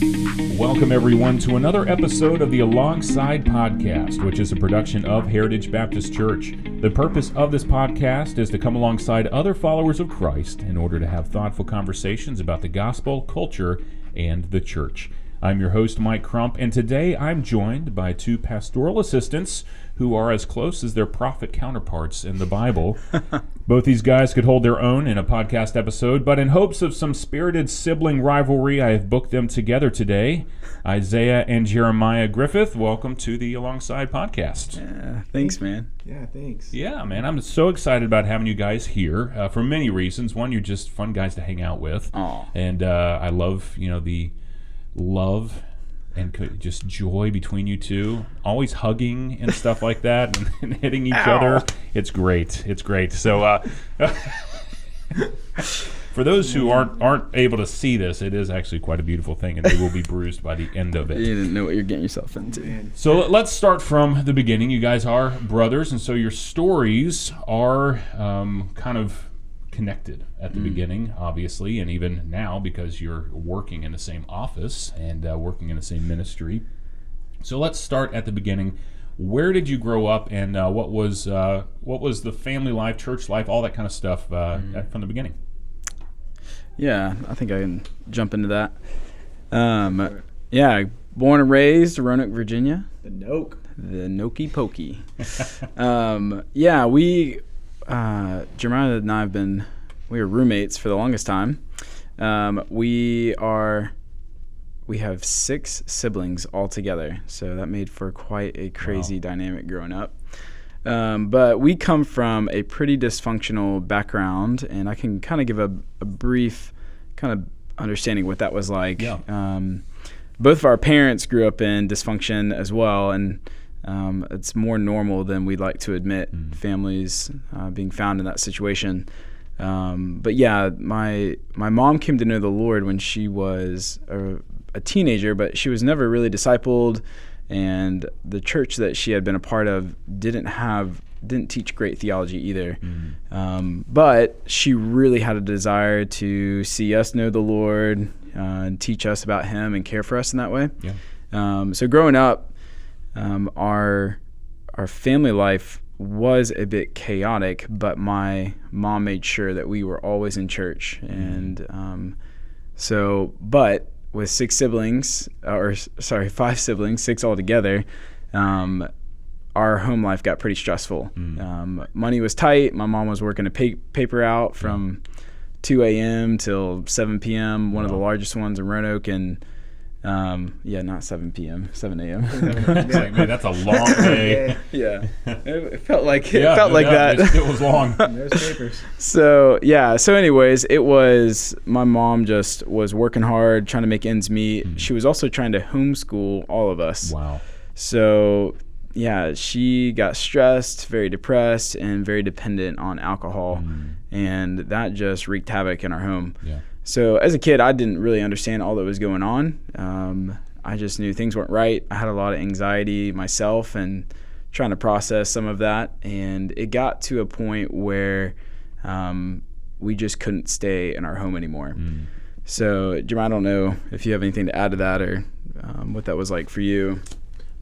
Welcome, everyone, to another episode of the Alongside Podcast, which is a production of Heritage Baptist Church. The purpose of this podcast is to come alongside other followers of Christ in order to have thoughtful conversations about the gospel, culture, and the church. I'm your host, Mike Crump, and today I'm joined by two pastoral assistants who are as close as their prophet counterparts in the Bible. Both these guys could hold their own in a podcast episode, but in hopes of some spirited sibling rivalry, I have booked them together today. Isaiah and Jeremiah Griffith, welcome to the Alongside Podcast. Yeah, thanks, man. Yeah, thanks. Yeah, man, I'm so excited about having you guys here for many reasons. One, you're just fun guys to hang out with. Aww. And I love, the love and just joy between you two, always hugging and stuff like that, and hitting each other. It's great. It's great. So, for those who aren't able to see this, it is actually quite a beautiful thing, and they will be bruised by the end of it. You didn't know what you're getting yourself into. So let's start from the beginning. You guys are brothers, and so your stories are kind of connected at the beginning, obviously, and even now because you're working in the same office and working in the same ministry. So let's start at the beginning. Where did you grow up, and what was the family life, church life, all that kind of stuff from the beginning? Yeah, I think I can jump into that. Yeah, born and raised Roanoke, Virginia. The Noke. The Nokey Pokey. Yeah, we Jeremiah and I we were roommates for the longest time. We have 6 siblings all together, so that made for quite a crazy dynamic growing up. But we come from a pretty dysfunctional background, and I can kind of give a brief kind of understanding what that was like. Yeah. Both of our parents grew up in dysfunction as well, and it's more normal than we'd like to admit, families being found in that situation. But yeah, my mom came to know the Lord when she was a teenager, but she was never really discipled, and the church that she had been a part of didn't teach great theology either. But she really had a desire to see us know the Lord, and teach us about Him and care for us in that way. Yeah. So growing up, our family life was a bit chaotic, but my mom made sure that we were always in church. And but with 5 siblings, 6 altogether, our home life got pretty stressful. Money was tight. My mom was working a paper out from 2 a.m. till 7 p.m., one of the largest ones in Roanoke, and not 7 p.m., 7 a.m. It's like, man, that's a long day. Yeah. It felt like that. It was long. There's papers. So anyways, it was, my mom just was working hard, trying to make ends meet. She was also trying to homeschool all of us. Wow. So yeah, she got stressed, very depressed, and very dependent on alcohol. And that just wreaked havoc in our home. Yeah. So as a kid, I didn't really understand all that was going on. I just knew things weren't right. I had a lot of anxiety myself and trying to process some of that. And it got to a point where we just couldn't stay in our home anymore. So, Jim, I don't know if you have anything to add to that or what that was like for you.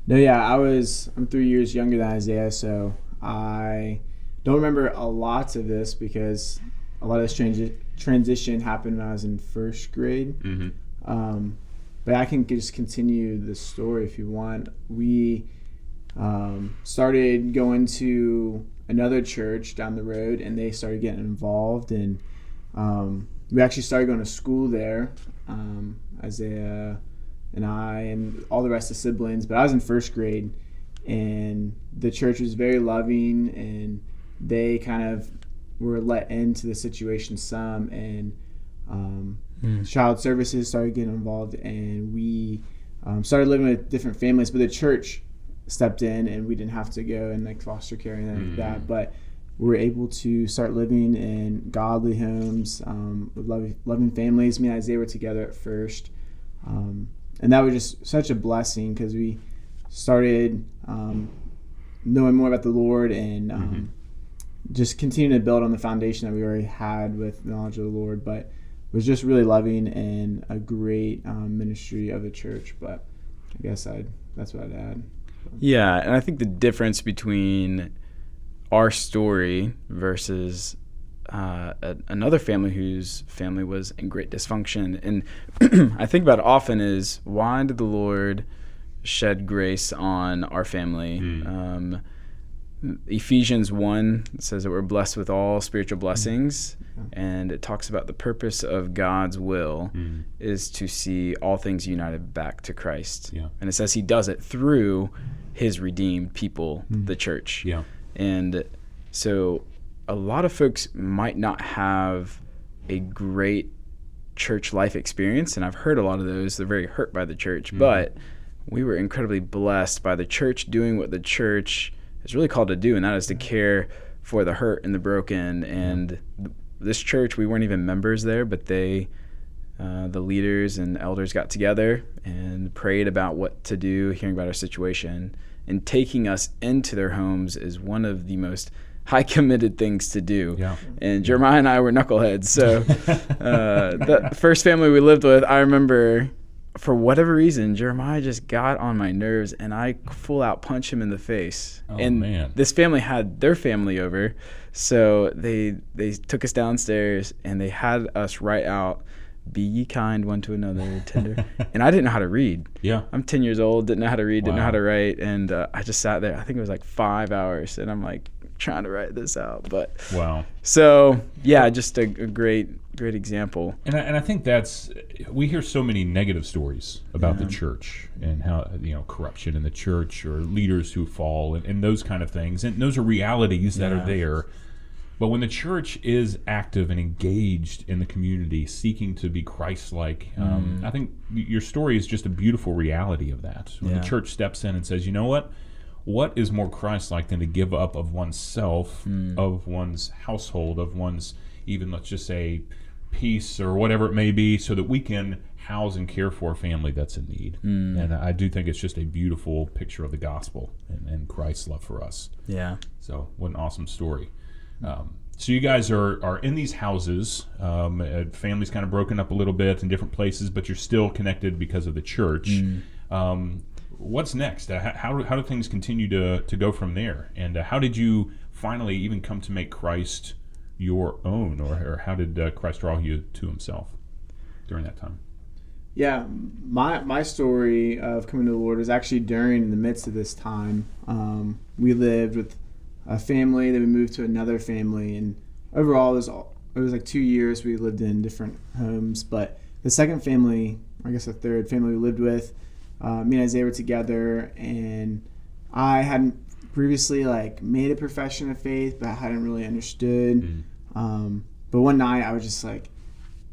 No, yeah, I'm 3 years younger than Isaiah, so I don't remember a lot of this because a lot of this transition happened when I was in first grade. But I can just continue the story if you want. We started going to another church down the road, and they started getting involved, and we actually started going to school there, Isaiah and I and all the rest of the siblings. But I was in first grade, and the church was very loving, and they kind of were let into the situation some, and child services started getting involved, and we started living with different families. But the church stepped in, and we didn't have to go in like foster care or anything like that. But we were able to start living in godly homes with loving families. Me and Isaiah were together at first, and that was just such a blessing because we started knowing more about the Lord and just continuing to build on the foundation that we already had with knowledge of the Lord. But was just really loving and a great ministry of the church. But I guess that's what I'd add. Yeah, and I think the difference between our story versus another family whose family was in great dysfunction, and I think about it often, is why did the Lord shed grace on our family? Ephesians 1 says that we're blessed with all spiritual blessings, and it talks about the purpose of God's will is to see all things united back to Christ. Yeah. And it says he does it through his redeemed people, the church. Yeah. And so a lot of folks might not have a great church life experience, and I've heard a lot of those. They're very hurt by the church, but we were incredibly blessed by the church doing what the church is really called to do, and that is to care for the hurt and the broken. And this church, we weren't even members there, but the leaders and elders got together and prayed about what to do, hearing about our situation, and taking us into their homes is one of the most high committed things to do. Yeah. And Jeremiah and I were knuckleheads. So the first family we lived with, I remember for whatever reason, Jeremiah just got on my nerves, and I full out punched him in the face. Oh, and man. This family had their family over, so they took us downstairs and they had us write out, "Be ye kind one to another, tender." And I didn't know how to read. Yeah. I'm 10 years old, didn't know how to read, didn't know Wow. how to write, and I just sat there. I think it was like 5 hours, and I'm like trying to write this out. But Wow. so yeah, just a great example. And I think we hear so many negative stories about the church and how, corruption in the church or leaders who fall and those kind of things. And those are realities that are there. But when the church is active and engaged in the community, seeking to be Christ-like, I think your story is just a beautiful reality of that. When the church steps in and says, you know what is more Christ-like than to give up of oneself, of one's household, of one's, even let's just say, peace or whatever it may be, so that we can house and care for a family that's in need. And I do think it's just a beautiful picture of the gospel and Christ's love for us. Yeah. So what an awesome story. So you guys are in these houses, families kind of broken up a little bit in different places, but you're still connected because of the church. What's next? How do things continue to go from there? And how did you finally even come to make Christ your own, or how did Christ draw you to himself during that time? Yeah, my story of coming to the Lord was actually during the midst of this time. We lived with a family, then we moved to another family, and overall it was like 2 years we lived in different homes. But the second family, I guess the third family we lived with, me and Isaiah were together, and I hadn't previously made a profession of faith, but I hadn't really understood. But one night I was just like,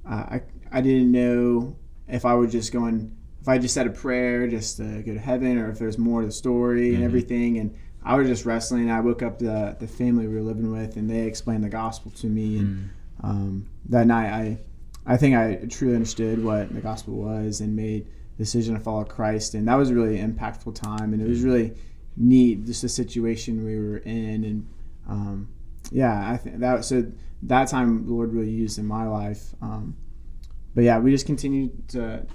I didn't know if I would just if I just said a prayer just to go to heaven, or if there's more to the story and everything. And I was just wrestling. I woke up the family we were living with, and they explained the gospel to me. And that night I think I truly understood what the gospel was and made the decision to follow Christ. And that was a really impactful time, and it was really neat, just the situation we were in. And I think that time the Lord really used in my life. But yeah, we just continued to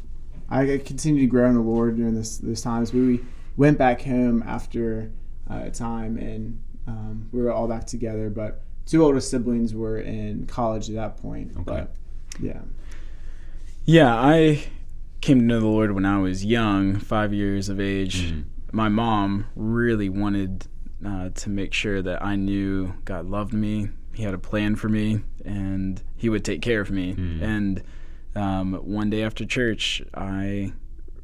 grow in the Lord during those times. We went back home after a time, and we were all back together, but two older siblings were in college at that point. Okay. But Yeah, I came to know the Lord when I was young, 5 years of age. My mom really wanted to make sure that I knew God loved me. He had a plan for me, and he would take care of me. And one day after church, I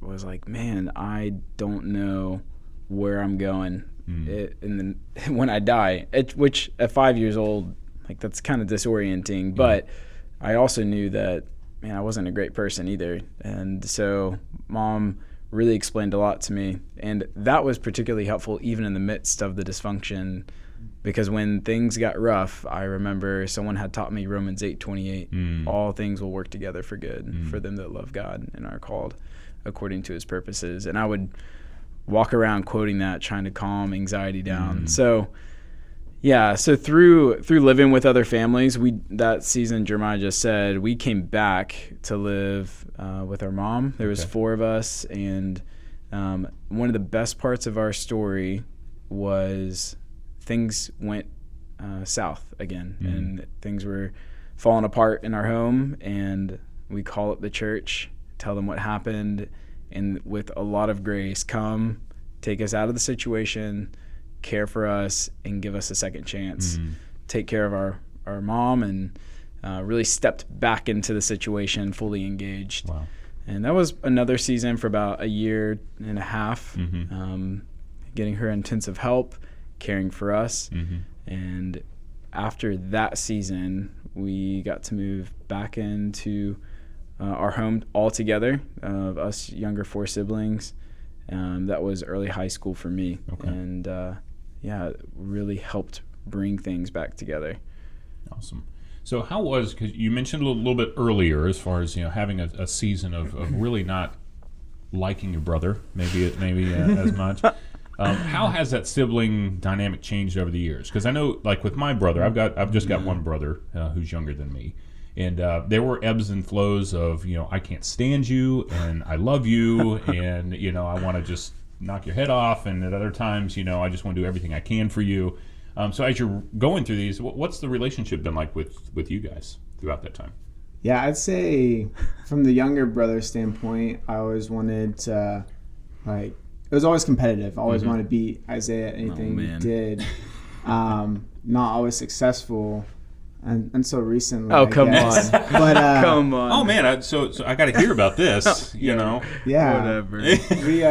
was like, man, I don't know where I'm going and then when I die, which at 5 years old, that's kind of disorienting. But I also knew that, man, I wasn't a great person either. And so Mom really explained a lot to me, and that was particularly helpful even in the midst of the dysfunction, because when things got rough, I remember someone had taught me Romans 8:28, all things will work together for good for them that love God and are called according to his purposes. And I would walk around quoting that, trying to calm anxiety down. So Yeah, so through living with other families, that season Jeremiah just said, we came back to live with our mom. There was 4 of us, and one of the best parts of our story was things went south again, and things were falling apart in our home, and we call up the church, tell them what happened, and with a lot of grace, come take us out of the situation, care for us, and give us a second chance. Take care of our mom, and really stepped back into the situation fully engaged. Wow. And that was another season for about a year and a half, getting her intensive help, caring for us. And after that season, we got to move back into our home all together, of us younger 4 siblings. That was early high school for me. And it really helped bring things back together. Awesome. So how was, because you mentioned a little bit earlier as far as, having a season of really not liking your brother, maybe as much. How has that sibling dynamic changed over the years? Because I know, like with my brother, I've just got one brother who's younger than me. And there were ebbs and flows of, I can't stand you, and I love you, and, I want to just knock your head off. And at other times, I just want to do everything I can for you. So as you're going through these, what's the relationship been like with you guys throughout that time? Yeah, I'd say from the younger brother standpoint, I always wanted to, it was always competitive. I always wanted to beat Isaiah at anything he did. Not always successful. Until recently. Oh, come on. But, come on. Oh, man. So I got to hear about this, Yeah. Whatever. We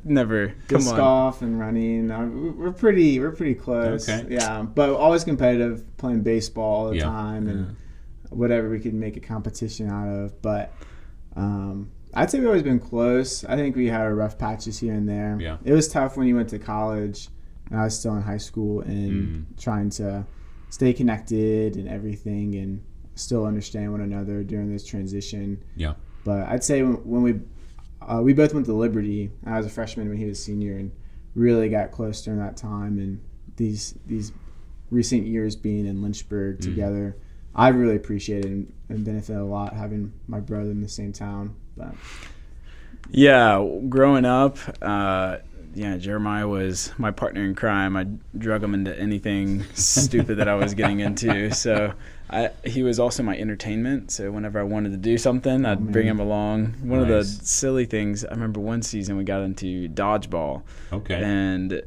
never. Disc golf and running. We're pretty close. Okay. Yeah, but always competitive, playing baseball all the time and whatever we could make a competition out of. But I'd say we've always been close. I think we had our rough patches here and there. Yeah. It was tough when you went to college and I was still in high school and trying to stay connected and everything and still understand one another during this transition. Yeah. But I'd say when we both went to Liberty, I was a freshman when he was a senior, and really got close during that time. And these recent years being in Lynchburg together, I really appreciated and benefited a lot having my brother in the same town. But yeah, growing up, Jeremiah was my partner in crime. I drug him into anything stupid that I was getting into. So he was also my entertainment. So whenever I wanted to do something, I'd bring him along. One of the silly things, I remember one season we got into dodgeball. Okay. And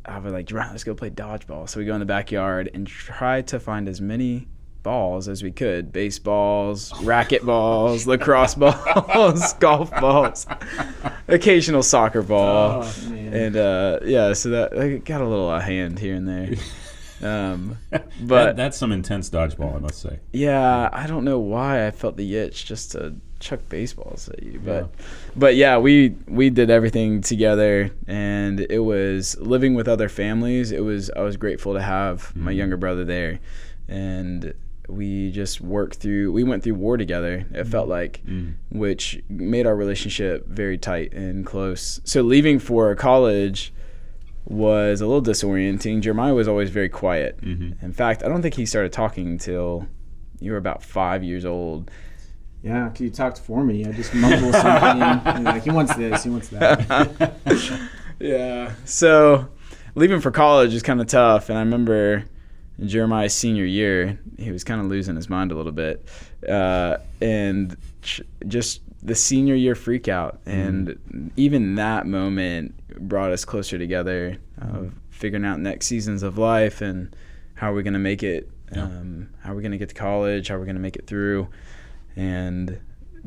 I was like, Jeremiah, let's go play dodgeball. So we go in the backyard and try to find as many balls as we could: baseballs, racket balls, lacrosse balls, golf balls, occasional soccer ball. Oh, and so that I got a little hand here and there. But that's some intense dodgeball, I must say. Yeah, I don't know why I felt the itch just to chuck baseballs at you, but we did everything together, and it was living with other families. I was grateful to have my younger brother there, and we just went through war together, it felt like, which made our relationship very tight and close. So leaving for college was a little disorienting. Jeremiah was always very quiet. In fact, I don't think he started talking until you were about 5 years old. Yeah, because you talked for me. I just mumble something. And like, he wants this, he wants that. Yeah. So leaving for college was kind of tough, and I remember in Jeremiah's senior year, he was kind of losing his mind a little bit. And just the senior year freak out. And even that moment brought us closer together, figuring out next seasons of life and how are we going to make it, how are we going to get to college, how are we going to make it through. And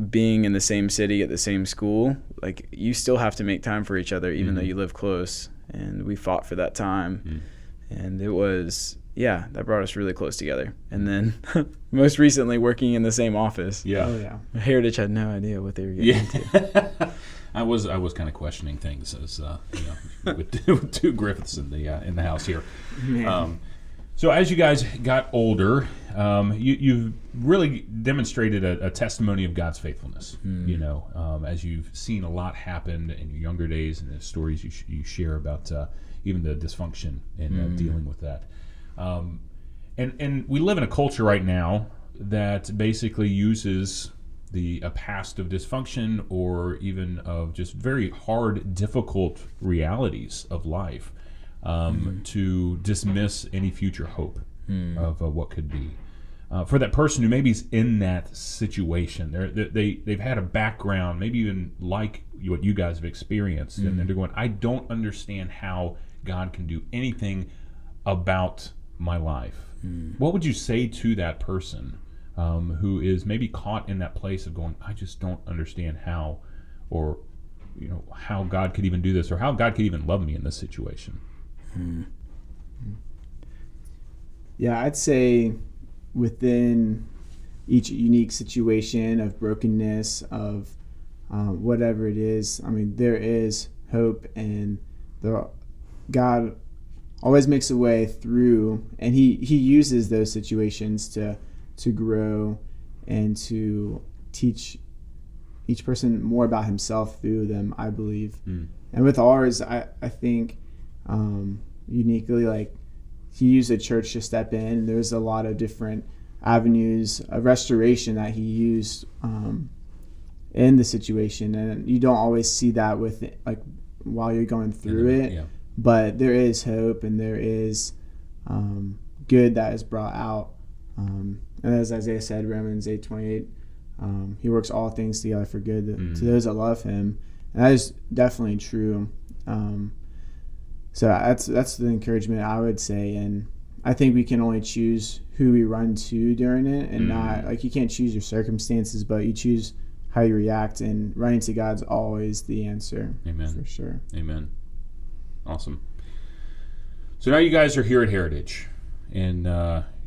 being in the same city at the same school, like, you still have to make time for each other even though you live close. And we fought for that time. And it was... yeah, that brought us really close together. And then most recently working in the same office. Yeah. Oh, yeah. Heritage had no idea what they were getting into. I was kind of questioning things as with two Griffiths in the house here. So as you guys got older, you've really demonstrated a testimony of God's faithfulness. As you've seen a lot happen in your younger days, and the stories you share about even the dysfunction and dealing with that. And we live in a culture right now that basically uses a past of dysfunction or even of just very hard, difficult realities of life to dismiss any future hope of what could be. For that person who maybe is in that situation, they've had a background, maybe even like what you guys have experienced, and they're going, I don't understand how God can do anything about my life. What would you say to that person who is maybe caught in that place of going, I just don't understand how, or how God could even do this, or how God could even love me in this situation? Yeah, I'd say within each unique situation of brokenness, of whatever it is, I mean, there is hope, and God always makes a way through, and he uses those situations to grow and to teach each person more about himself through them, I believe. And with ours, I think uniquely, like, he used a church to step in, and there's a lot of different avenues of restoration that he used in the situation, and you don't always see that with it, like, while you're going through it. Yeah. But there is hope, and there is good that is brought out. And as Isaiah said, Romans 8:28, he works all things together for good to those that love him. And that is definitely true. So that's the encouragement I would say. And I think we can only choose who we run to during it, and not, like, you can't choose your circumstances, but you choose how you react, and running to God's always the answer. Amen. For sure. Amen. Awesome. So now you guys are here at Heritage, and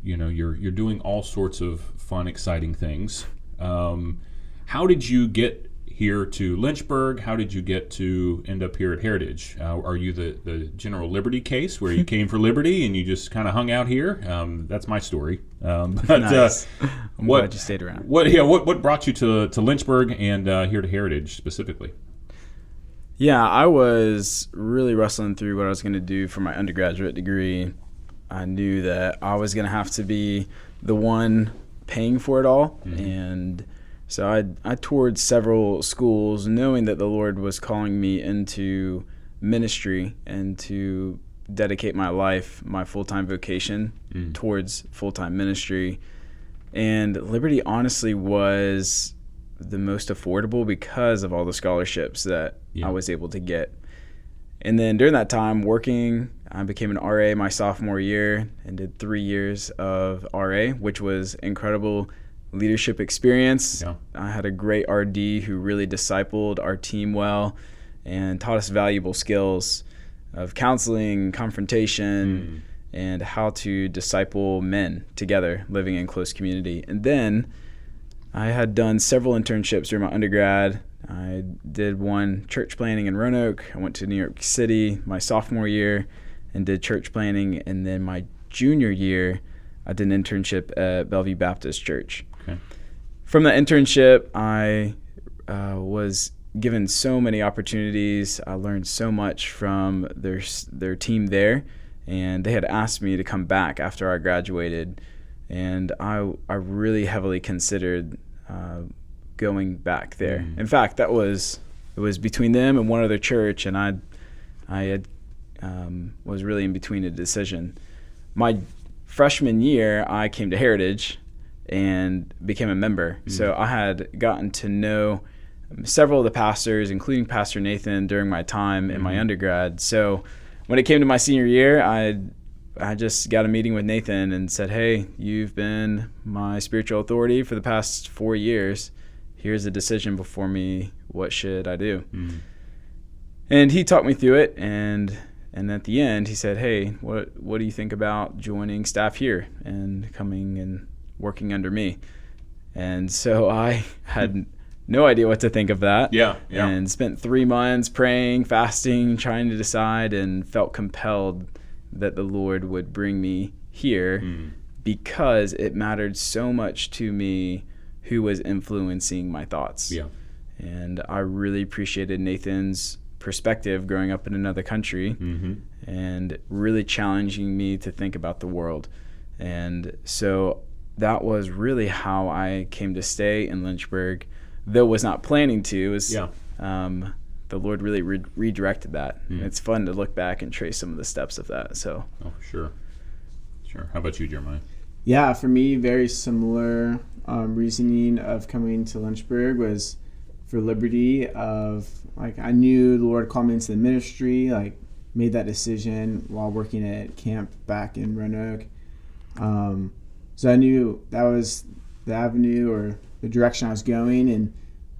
you're doing all sorts of fun, exciting things. How did you get here to Lynchburg? How did you get to end up here at Heritage? Are you the General Liberty case, where you came for liberty and you just kind of hung out here? That's my story. But Nice. I'm glad you stayed around. What brought you to Lynchburg and here to Heritage specifically? Yeah, I was really wrestling through what I was going to do for my undergraduate degree. I knew that I was going to have to be the one paying for it all. And so I toured several schools, knowing that the Lord was calling me into ministry and to dedicate my life, my full-time vocation towards full-time ministry. And Liberty honestly was the most affordable because of all the scholarships that I was able to get. And then during that time working, I became an RA my sophomore year and did 3 years of RA, which was incredible leadership experience. Yeah. I had a great RD who really discipled our team well and taught us valuable skills of counseling, confrontation, and how to disciple men together living in close community. And then I had done several internships during my undergrad. I did one church planning in Roanoke. I went to New York City my sophomore year and did church planning. And then my junior year, I did an internship at Bellevue Baptist Church. Okay. From that internship, I was given so many opportunities. I learned so much from their team there. And they had asked me to come back after I graduated. And I really heavily considered going back there. In fact, it was between them and one other church, and I was really in between a decision. My freshman year, I came to Heritage and became a member. So I had gotten to know several of the pastors, including Pastor Nathan, during my time in my undergrad. So when it came to my senior year, I just got a meeting with Nathan and said, hey, you've been my spiritual authority for the past 4 years. Here's a decision before me. What should I do? And he talked me through it. And at the end, he said, hey, what do you think about joining staff here and coming and working under me? And so I had no idea what to think of that. Yeah. And spent 3 months praying, fasting, trying to decide, and felt compelled that the Lord would bring me here because it mattered so much to me who was influencing my thoughts. Yeah. And I really appreciated Nathan's perspective growing up in another country and really challenging me to think about the world. And so that was really how I came to stay in Lynchburg, though was not planning to. The Lord really redirected that. It's fun to look back and trace some of the steps of that. So. Oh, sure. How about you, Jeremiah? Yeah, for me, very similar reasoning of coming to Lynchburg was for liberty. Of like, I knew the Lord called me into the ministry. Like, made that decision while working at camp back in Roanoke. So I knew that was the avenue or the direction I was going, and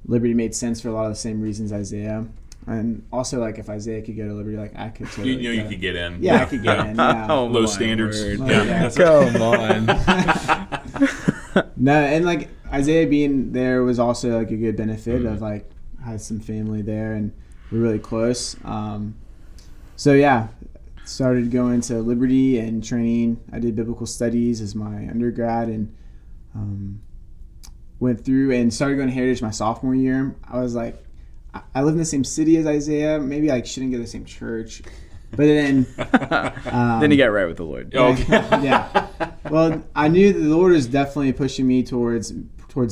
Liberty made sense for a lot of the same reasons Isaiah. And also, like, if Isaiah could go to Liberty, like, I could totally you could get in. Yeah, I could get in. Yeah. Oh, low standards. Yeah. Come on. No, and like Isaiah being there was also like a good benefit of like I had some family there and we're really close. So yeah, started going to Liberty and training. I did biblical studies as my undergrad and went through and started going to Heritage my sophomore year. I was like, I live in the same city as Isaiah. Maybe I shouldn't go to the same church. But then then you got right with the Lord. Yeah. Well, I knew that the Lord was definitely pushing me towards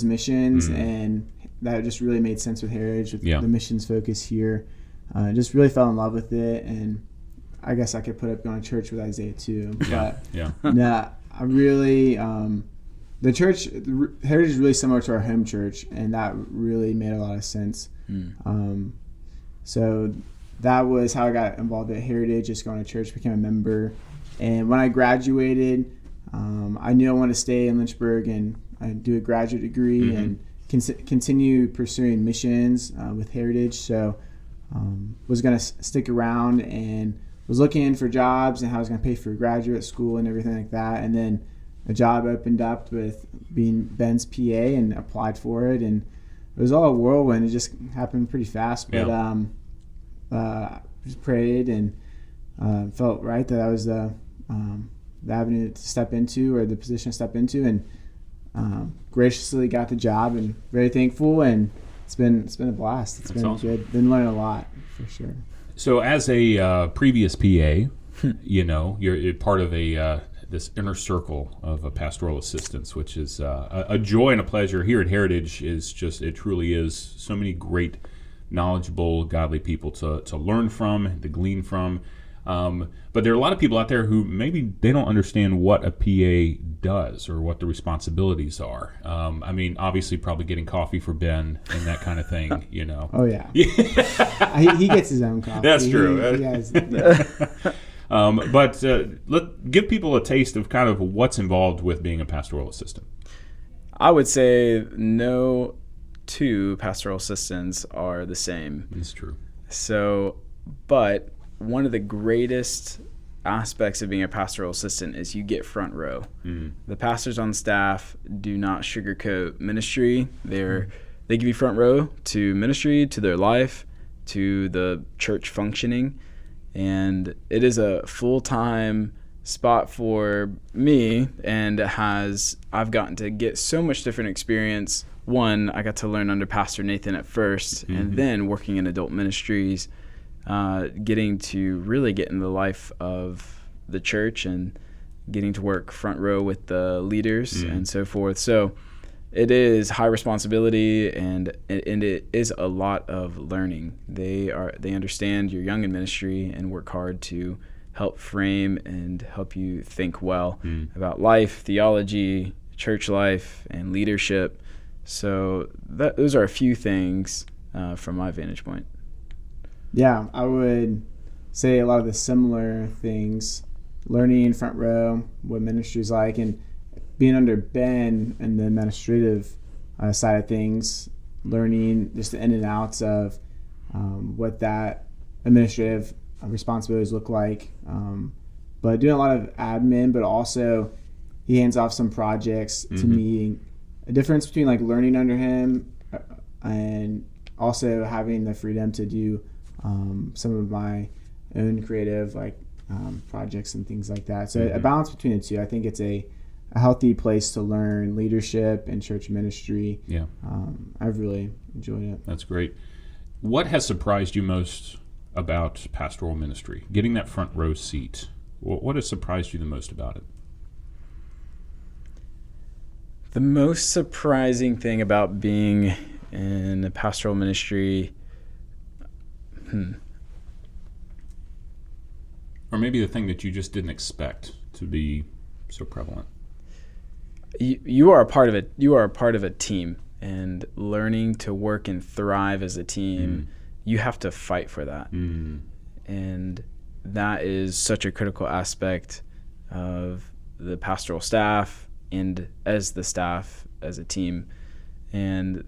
missions, and that just really made sense with Heritage, with the missions focus here. Just really fell in love with it, and I guess I could put up going to church with Isaiah too. But nah, I really the church Heritage is really similar to our home church, and that really made a lot of sense. So that was how I got involved at Heritage, just going to church, became a member. And when I graduated, I knew I wanted to stay in Lynchburg and do a graduate degree and continue pursuing missions with Heritage. So was going to stick around and was looking for jobs and how I was going to pay for graduate school and everything like that. And then a job opened up with being Ben's PA and applied for it. And it was all a whirlwind. It just happened pretty fast. But just prayed and felt right that was the avenue to step into, or the position to step into, and graciously got the job, and very thankful. And it's been a blast. It's been awesome. Good. Been learning a lot for sure. So as a previous PA, you're part of this inner circle of pastoral assistants, which is a joy and a pleasure. Here at Heritage it truly is so many great, knowledgeable, godly people to learn from, to glean from. But there are a lot of people out there who maybe they don't understand what a PA does or what the responsibilities are. I mean, obviously probably getting coffee for Ben and that kind of thing, Oh, yeah. He gets his own coffee. That's true. He But give people a taste of kind of what's involved with being a pastoral assistant. I would say no two pastoral assistants are the same. It's true. So, but one of the greatest aspects of being a pastoral assistant is you get front row. The pastors on staff do not sugarcoat ministry. They give you front row to ministry, to their life, to the church functioning. And it is a full-time spot for me, and I've gotten to get so much different experience. One, I got to learn under Pastor Nathan at first, and then working in adult ministries, getting to really get in the life of the church and getting to work front row with the leaders and so forth. So it is high responsibility, and it is a lot of learning. They understand you're young in ministry and work hard to help frame and help you think well about life, theology, church life, and leadership. So those are a few things from my vantage point. Yeah, I would say a lot of the similar things, learning front row, what ministry is like, and being under Ben and the administrative side of things, learning just the in and outs of what that administrative responsibilities look like. But doing a lot of admin, but also he hands off some projects to me. A difference between like learning under him and also having the freedom to do some of my own creative, like projects and things like that. So a balance between the two. I think it's a healthy place to learn leadership and church ministry. Yeah. I've really enjoyed it. That's great. What has surprised you most about pastoral ministry? Getting that front row seat. What has surprised you the most about it? The most surprising thing about being in a pastoral ministry, Or maybe the thing that you just didn't expect to be so prevalent. you are a part of it. You are a part of a team, and learning to work and thrive as a team, you have to fight for that. And that is such a critical aspect of the pastoral staff and as the staff as a team. And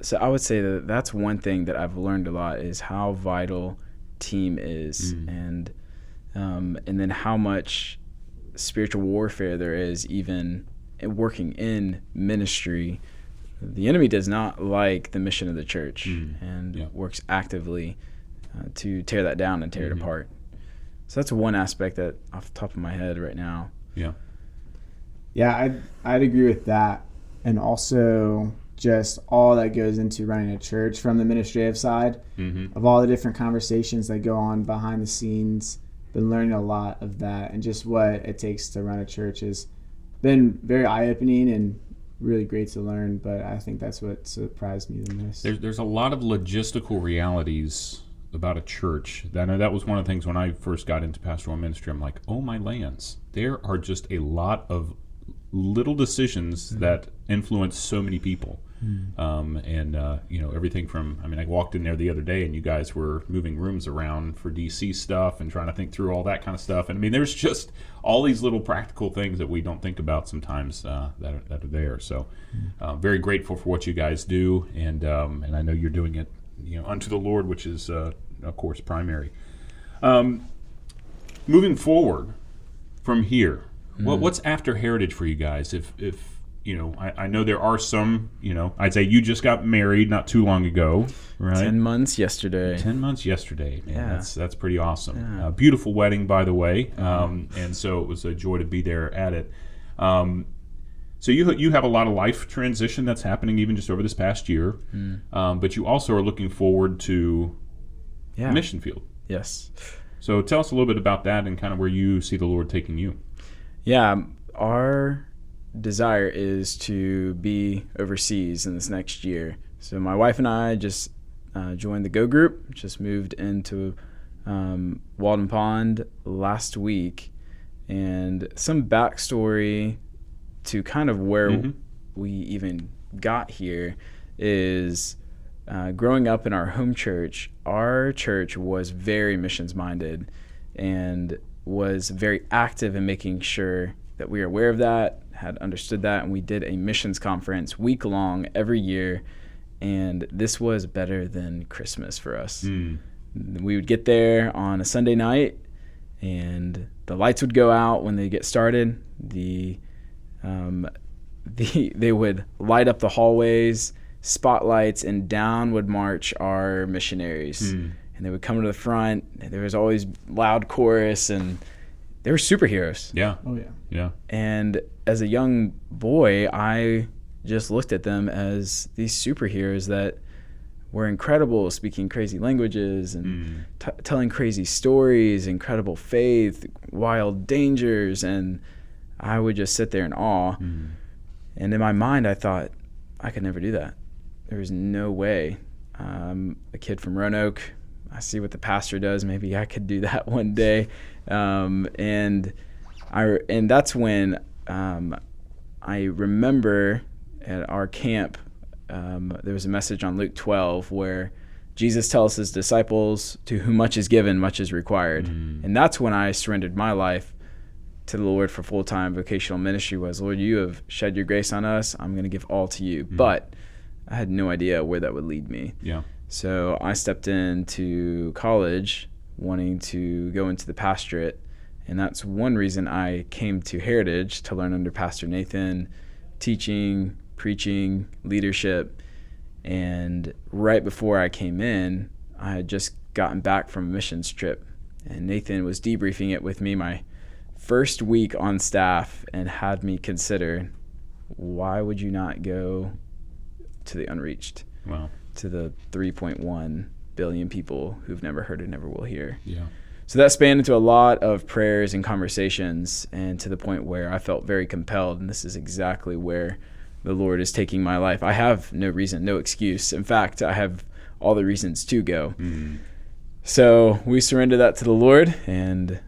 so I would say that that's one thing that I've learned a lot, is how vital team is, and then how much spiritual warfare there is even working in ministry. The enemy does not like the mission of the church, and works actively to tear that down and tear it apart. So that's one aspect that off the top of my head right now. Yeah, I'd agree with that. And also just all that goes into running a church from the administrative side, of all the different conversations that go on behind the scenes. Been learning a lot of that, and just what it takes to run a church has been very eye-opening and really great to learn. But I think that's what surprised me the most. There's a lot of logistical realities about a church. I know that was one of the things when I first got into pastoral ministry. I'm like, oh my lands, there are just a lot of little decisions that influence so many people. Everything from, I walked in there the other day and you guys were moving rooms around for DC stuff and trying to think through all that kind of stuff. And there's just all these little practical things that we don't think about sometimes that are there. So very grateful for what you guys do. And I know you're doing it, unto the Lord, which is, of course, primary. Moving forward from here, what's after Heritage for you guys? If I know there are some, I'd say you just got married not too long ago, right? 10 months yesterday. 10 months yesterday. Man, Yeah. That's pretty awesome. Yeah. Beautiful wedding, by the way. And so it was a joy to be there at it. So you have a lot of life transition that's happening even just over this past year. But you also are looking forward to the mission field. Yes. So tell us a little bit about that and kind of where you see the Lord taking you. Yeah, our desire is to be overseas in this next year. So my wife and I just joined the Go Group, just moved into Walden Pond last week. And some backstory to kind of where we even got here is growing up in our home church. Our church was very missions minded and was very active in making sure that we were aware of that, had understood that, and we did a missions conference week-long every year, and this was better than Christmas for us. We would get there on a Sunday night, and the lights would go out when they get started. They would light up the hallways, spotlights, and down would march our missionaries. And they would come to the front, and there was always loud chorus, and they were superheroes. Yeah. Oh, yeah. Yeah. And as a young boy, I just looked at them as these superheroes that were incredible, speaking crazy languages and telling crazy stories, incredible faith, wild dangers, and I would just sit there in awe. And in my mind, I thought, I could never do that. There was no way. A kid from Roanoke, I see what the pastor does. Maybe I could do that one day. And that's when I remember at our camp, there was a message on Luke 12 where Jesus tells his disciples, to whom much is given, much is required. And that's when I surrendered my life to the Lord for full-time vocational ministry. Was, Lord, you have shed your grace on us. I'm going to give all to you. But I had no idea where that would lead me. Yeah. So I stepped into college wanting to go into the pastorate. And that's one reason I came to Heritage, to learn under Pastor Nathan, teaching, preaching, leadership. And right before I came in, I had just gotten back from a missions trip And Nathan was debriefing it with me my first week on staff and had me consider, why would you not go to the unreached? Wow. To the 3.1 billion people who've never heard or never will hear. Yeah. So that spanned into a lot of prayers and conversations, and to the point where I felt very compelled, and this is exactly where the Lord is taking my life. I have no reason, no excuse. In fact, I have all the reasons to go. So we surrendered that to the Lord, and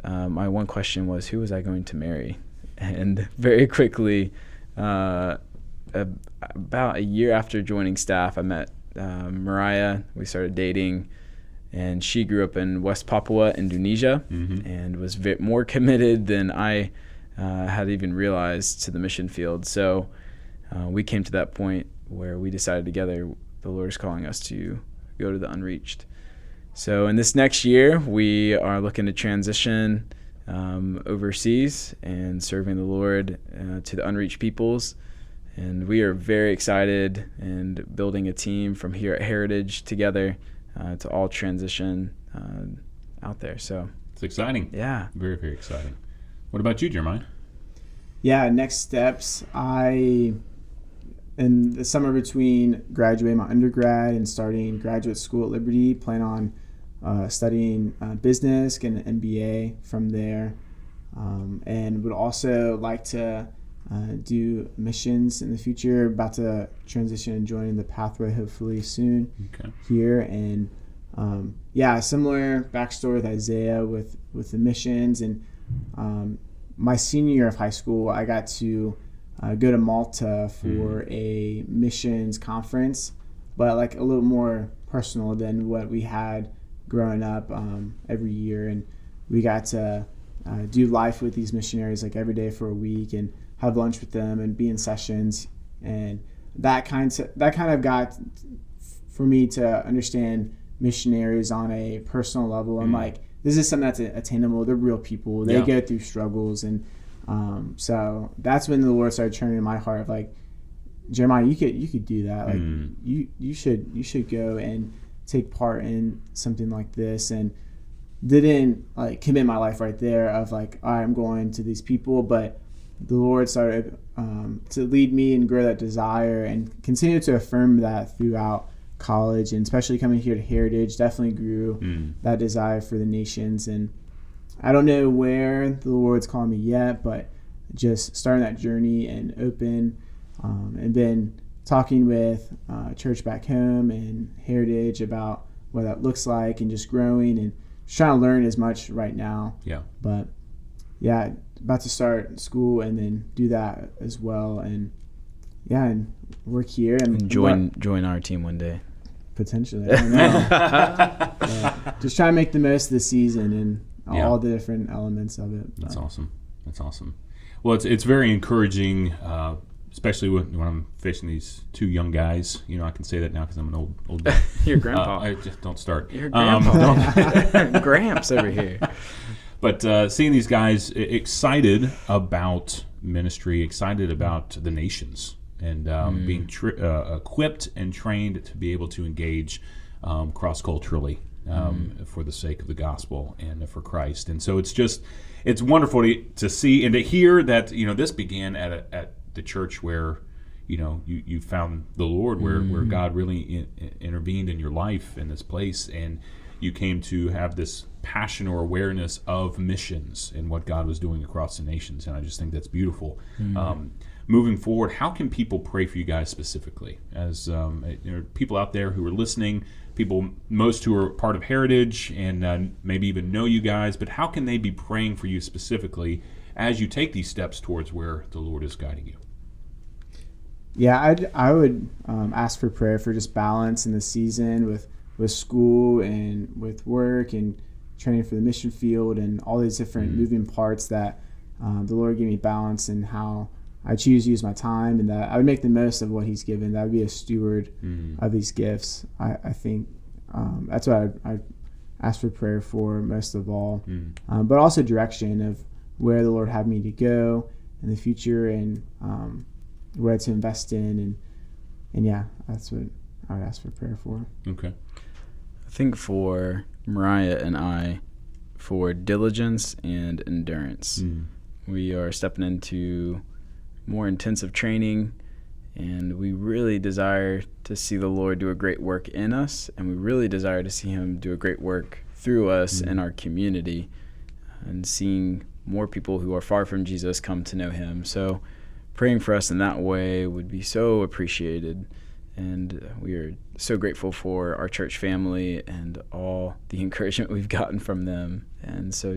my one question was, who was I going to marry? And very quickly, about a year after joining staff, I met Mariah. We started dating, and she grew up in West Papua, Indonesia, and was more committed than I had even realized to the mission field. So we came to that point where we decided together the Lord is calling us to go to the unreached. So in this next year, we are looking to transition overseas and serving the Lord to the unreached peoples. And we are very excited and building a team from here at Heritage together to all transition out there. So it's exciting. Yeah. Very, very exciting. What about you, Jeremiah? Yeah, next steps. In the summer between graduating my undergrad and starting graduate school at Liberty, plan on studying business, getting an MBA from there, and would also like to do missions in the future. About to transition and join the pathway hopefully soon here. And similar backstory with Isaiah with the missions. And my senior year of high school, I got to go to Malta for a missions conference, but like a little more personal than what we had growing up every year. And we got to do life with these missionaries like every day for a week and have lunch with them and be in sessions. And that kind of got for me to understand missionaries on a personal level. I'm like, this is something that's attainable. They're real people. They go through struggles. And so that's when the Lord started turning in my heart of like, Jeremiah, you could do that. Like you should go and take part in something like this. And didn't like commit my life right there of like, all right, I'm going to these people, but the Lord started to lead me and grow that desire and continue to affirm that throughout college, and especially coming here to Heritage definitely grew that desire for the nations. And I don't know where the Lord's calling me yet, but just starting that journey and open and been talking with church back home and Heritage about what that looks like and just growing and just trying to learn as much right now. But about to start school and then do that as well, and work here and join our team one day. Potentially, I don't know. Just try to make the most of the season and all the different elements of it. That's awesome. Well, it's very encouraging, especially when I'm facing these two young guys. You know, I can say that now because I'm an old guy. Your grandpa. I just don't start. Your grandpa. Gramps over here. But seeing these guys excited about ministry, excited about the nations, and being equipped and trained to be able to engage cross-culturally for the sake of the gospel and for Christ. And so it's wonderful to see and to hear that, this began at the church where, you found the Lord, where God really intervened in your life in this place, and you came to have this passion or awareness of missions and what God was doing across the nations. And I just think that's beautiful. Moving forward, how can people pray for you guys specifically? As people out there who are listening, most who are part of Heritage and maybe even know you guys, but how can they be praying for you specifically as you take these steps towards where the Lord is guiding you? Yeah, I would ask for prayer for just balance in the season with school and with work and training for the mission field and all these different moving parts, that the Lord gave me balance in how I choose to use my time, and that I would make the most of what He's given. That would be a steward of these gifts. I think that's what I ask for prayer for most of all, but also direction of where the Lord had me to go in the future and where to invest in, and that's what I would ask for prayer for. Okay. I think for Mariah and I, for diligence and endurance. We are stepping into more intensive training, and we really desire to see the Lord do a great work in us, and we really desire to see him do a great work through us in our community, and seeing more people who are far from Jesus come to know him. So praying for us in that way would be so appreciated, and we are so grateful for our church family and all the encouragement we've gotten from them. And so,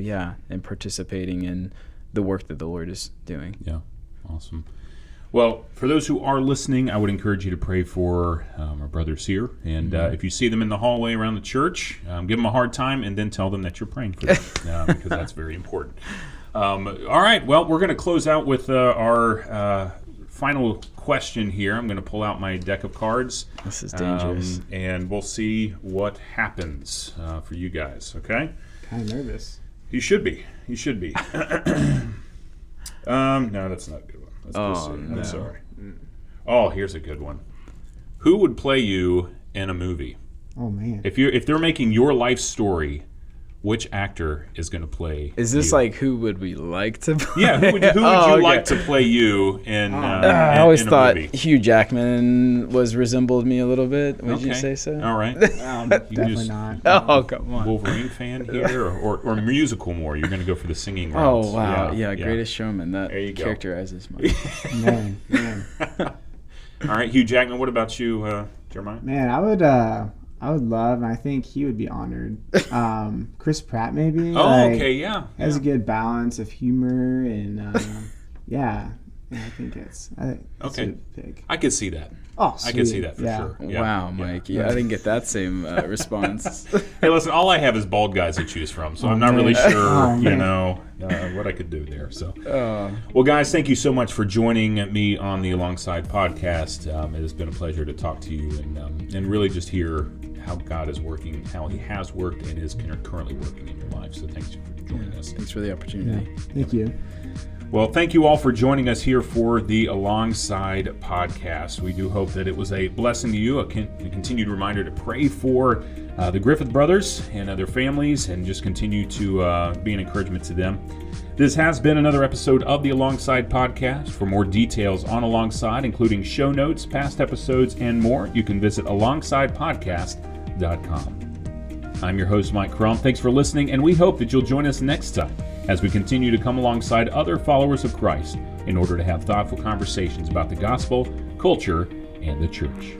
and participating in the work that the Lord is doing. Yeah, awesome. Well, for those who are listening, I would encourage you to pray for our brothers here. And if you see them in the hallway around the church, give them a hard time and then tell them that you're praying for them because that's very important. All right, well, we're going to close out with our final question here. I'm going to pull out my deck of cards. This is dangerous. And we'll see what happens for you guys, okay? Kind of nervous. You should be. You should be. No, that's not a good one. Let's go see. No. I'm sorry. Oh, here's a good one. Who would play you in a movie? Oh man. If they're making your life story, which actor is going to play? Is this you? like who would we like to play? Yeah, who would you okay. like to play you in? I always in a thought movie? Hugh Jackman resembled me a little bit. Would you say so? All right. Definitely not. Oh, come on. Wolverine fan here, or musical more? You're going to go for the singing route. Oh, wow. Yeah, Greatest Showman. That there you go. characterizes my Man. All right, Hugh Jackman. What about you, Jeremiah? Man, I would love, and I think he would be honored. Chris Pratt, maybe. Oh, okay, yeah. Has a good balance of humor and I think it's a good pick. I could see that. Oh, I could see that for sure. Yeah. Wow, Mike. Yeah, I didn't get that same response. Hey, listen, all I have is bald guys to choose from, so I'm not really sure, what I could do there. So, well, guys, thank you so much for joining me on the Alongside podcast. It has been a pleasure to talk to you and really just hear how God is working, how he has worked and is currently working in your life. So thanks for joining us. Thanks for the opportunity. Yeah, thank you. Well, thank you all for joining us here for the Alongside podcast. We do hope that it was a blessing to you, a continued reminder to pray for the Griffith brothers and their families, and just continue to be an encouragement to them. This has been another episode of the Alongside podcast. For more details on Alongside, including show notes, past episodes, and more, you can visit alongsidepodcast.com. I'm your host, Mike Crump. Thanks for listening, and we hope that you'll join us next time as we continue to come alongside other followers of Christ in order to have thoughtful conversations about the gospel, culture, and the church.